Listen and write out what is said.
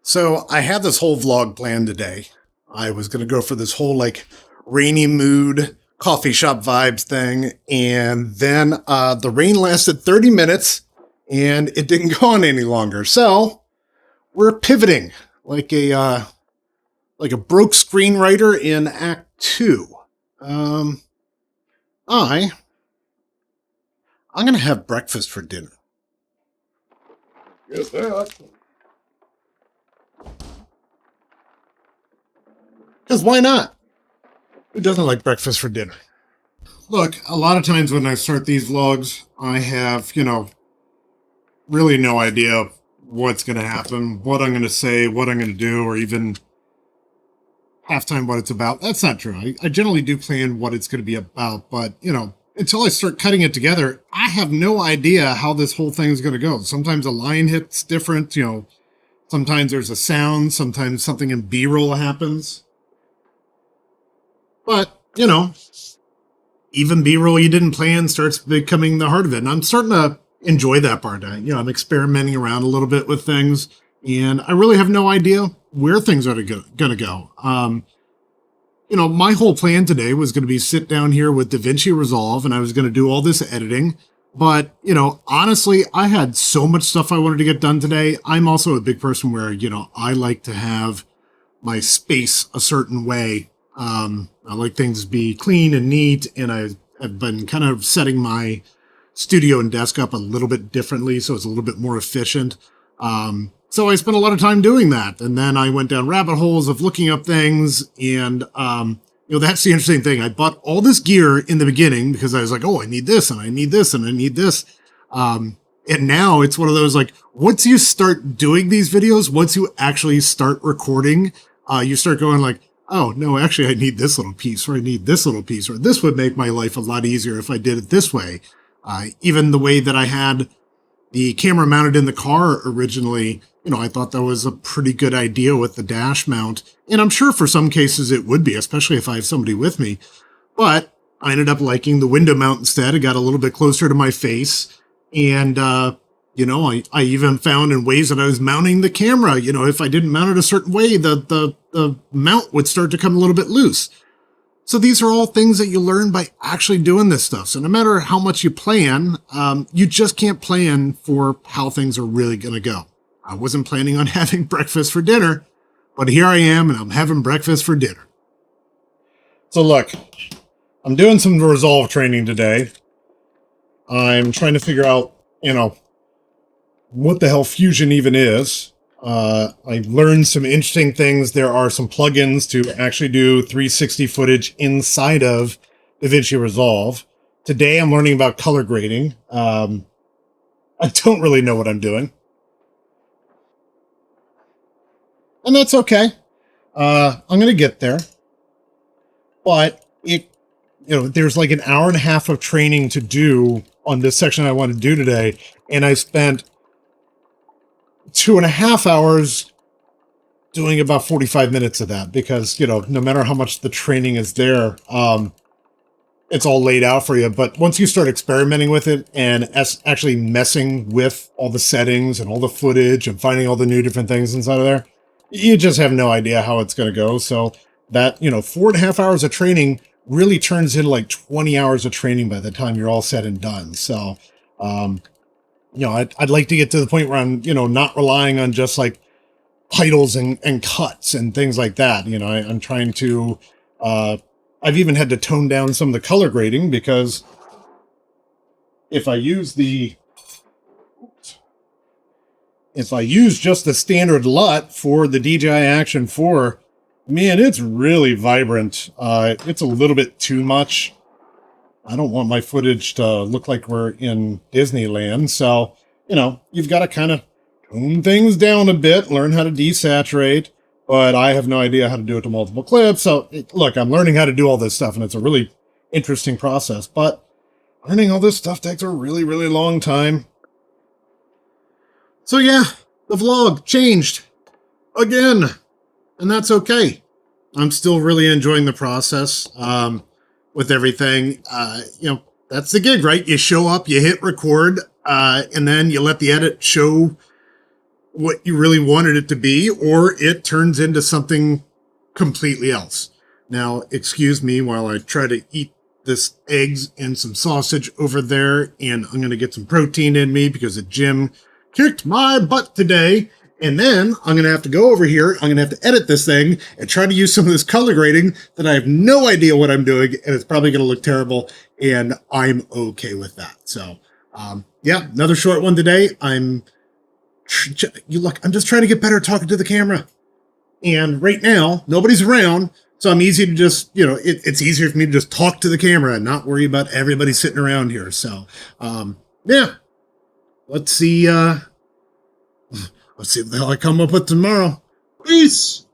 So I had this whole vlog planned today. I was going to go for this whole like rainy mood, coffee shop vibes thing. And then the rain lasted 30 minutes and it didn't go on any longer. So we're pivoting like a broke screenwriter in Act 2. I'm going to have breakfast for dinner. Get that. Because why not? Who doesn't like breakfast for dinner? Look, a lot of times when I start these vlogs, I have, really no idea what's going to happen, what I'm going to say, what I'm going to do, or even halftime what it's about. That's not true. I generally do plan what it's going to be about, but, until I start cutting it together, I have no idea how this whole thing is going to go. Sometimes a line hits different, sometimes there's a sound, sometimes something in B-roll happens. But, even B-roll you didn't plan starts becoming the heart of it. And I'm starting to enjoy that part. I'm experimenting around a little bit with things. And I really have no idea where things are going to go. My whole plan today was going to be sit down here with Davinci Resolve, and I was going to do all this editing. But, honestly, I had so much stuff I wanted to get done today. I'm also a big person where, I like to have my space a certain way. I like things to be clean and neat, and I've been kind of setting my studio and desk up a little bit differently, so it's a little bit more efficient. So I spent a lot of time doing that, and then I went down rabbit holes of looking up things, and that's the interesting thing. I bought all this gear in the beginning because I was like, oh, I need this, and I need this, and I need this. And now it's one of those, like, once you start doing these videos, once you actually start recording, you start going like, oh, no, actually, I need this little piece, or I need this little piece, or this would make my life a lot easier if I did it this way. Even the way that I had the camera mounted in the car originally, I thought that was a pretty good idea with the dash mount. And I'm sure for some cases it would be, especially if I have somebody with me. But I ended up liking the window mount instead. It got a little bit closer to my face. And, I even found in ways that I was mounting the camera, if I didn't mount it a certain way, the mount would start to come a little bit loose. So these are all things that you learn by actually doing this stuff. So no matter how much you plan, you just can't plan for how things are really going to go. I wasn't planning on having breakfast for dinner, but here I am, and I'm having breakfast for dinner. So look, I'm doing some Resolve training today. I'm trying to figure out, what the hell Fusion even is. I learned some interesting things. There are some plugins to actually do 360 footage inside of Davinci Resolve. Today I'm learning about color grading. I don't really know what I'm doing. And that's okay. I'm going to get there. But there's like an hour and a half of training to do on this section I want to do today. And I spent 2.5 hours doing about 45 minutes of that because, no matter how much the training is there, it's all laid out for you. But once you start experimenting with it and actually messing with all the settings and all the footage and finding all the new different things inside of there, you just have no idea how it's going to go. So that, 4.5 hours of training really turns into like 20 hours of training by the time you're all said and done. So, I'd like to get to the point where I'm, not relying on just like titles and cuts and things like that. I'm trying to, I've even had to tone down some of the color grading because if I use just the standard LUT for the DJI Action 4, man, it's really vibrant. It's a little bit too much. I don't want my footage to look like we're in Disneyland. So, you've got to kind of tone things down a bit, learn how to desaturate, but I have no idea how to do it to multiple clips. So look, I'm learning how to do all this stuff, and it's a really interesting process, but learning all this stuff takes a really, really long time. So yeah, the vlog changed again, and that's okay. I'm still really enjoying the process. With everything, that's the gig, right? You show up, you hit record, and then you let the edit show what you really wanted it to be, or it turns into something completely else. Now, excuse me while I try to eat this eggs and some sausage over there, and I'm going to get some protein in me because the gym kicked my butt today. And then I'm going to have to go over here. I'm going to have to edit this thing and try to use some of this color grading that I have no idea what I'm doing, and it's probably going to look terrible, and I'm okay with that. So, yeah, another short one today. I'm just trying to get better at talking to the camera. And right now, nobody's around, so I'm easy to just, it's easier for me to just talk to the camera and not worry about everybody sitting around here. So, yeah, let's see what the hell I come up with tomorrow. Peace!